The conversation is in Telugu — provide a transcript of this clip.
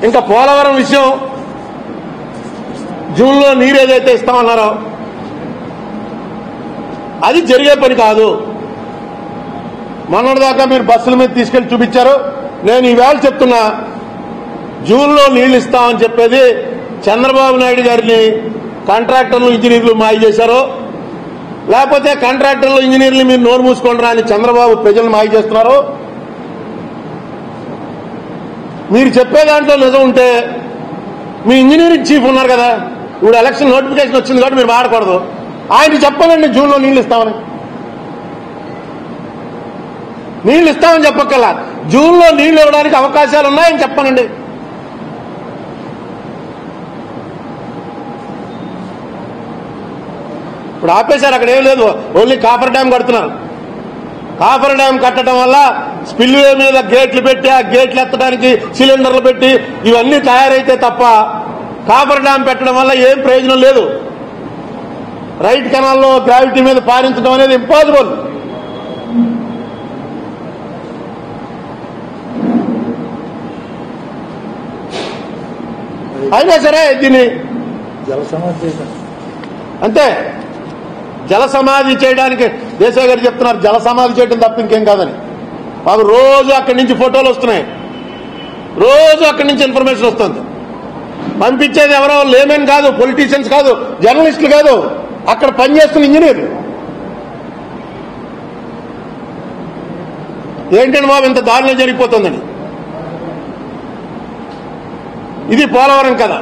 ఇంకా పోలవరం విషయం జూన్లో నీరు ఏదైతే ఇస్తామన్నారో అది జరిగే పని కాదు. మొన్నటిదాకా మీరు బస్సుల మీద తీసుకెళ్లి చూపించారు. నేను ఈవేళ చెప్తున్నా, జూన్లో నీళ్లు ఇస్తామని చెప్పేది చంద్రబాబు నాయుడు గారిని కాంట్రాక్టర్లు ఇంజనీర్లు మాయ చేశారు, లేకపోతే కాంట్రాక్టర్లు ఇంజనీర్లు మీరు నోరు మూసుకుంటారా అని చంద్రబాబు ప్రజలను మాయ చేస్తున్నారు. మీరు చెప్పే దాంట్లో నిజం ఉంటే మీ ఇంజనీరింగ్ చీఫ్ ఉన్నారు కదా, ఇప్పుడు ఎలక్షన్ నోటిఫికేషన్ వచ్చింది కాబట్టి మీరు మాట్లాడకూడదు, ఆయన చెప్పాలండి జూన్లో నీళ్లు ఇస్తామని. నీళ్లు ఇస్తామని చెప్పక్కల్లా జూన్లో నీళ్లు ఇవ్వడానికి అవకాశాలు ఉన్నాయని చెప్పానండి. ఇప్పుడు ఆపేశారు, అక్కడ ఏం లేదు, ఓన్లీ కాపర్ డ్యామ్ కడుతున్నారు. కాపర్ డ్యామ్ కట్టడం వల్ల స్పిల్వే మీద గేట్లు పెట్టి ఆ గేట్లు ఎత్తడానికి సిలిండర్లు పెట్టి ఇవన్నీ తయారైతే తప్ప కాపర్ డ్యామ్ పెట్టడం వల్ల ఏం ప్రయోజనం లేదు. రైట్ కెనాల్లో గ్రావిటీ మీద పారించడం అనేది ఇంపాసిబుల్. అయినా సరే దీన్ని అంతే జల సమాధి చేయడానికి దేశాయ్ గారు చెప్తున్నారు, జల సమాధి చేయడం తప్ప ఇంకేం కాదని. మాకు రోజు అక్కడి నుంచి ఫోటోలు వస్తున్నాయి, రోజు అక్కడి నుంచి ఇన్ఫర్మేషన్ వస్తుంది. పంపించేది ఎవరో లేమెన్ కాదు, పొలిటీషియన్స్ కాదు, జర్నలిస్టులు కాదు, అక్కడ పనిచేస్తున్న ఇంజనీర్లు. ఏంటంటే బాబు ఇంత దారుణం జరిగిపోతుందని. ఇది పోలవరం కదా.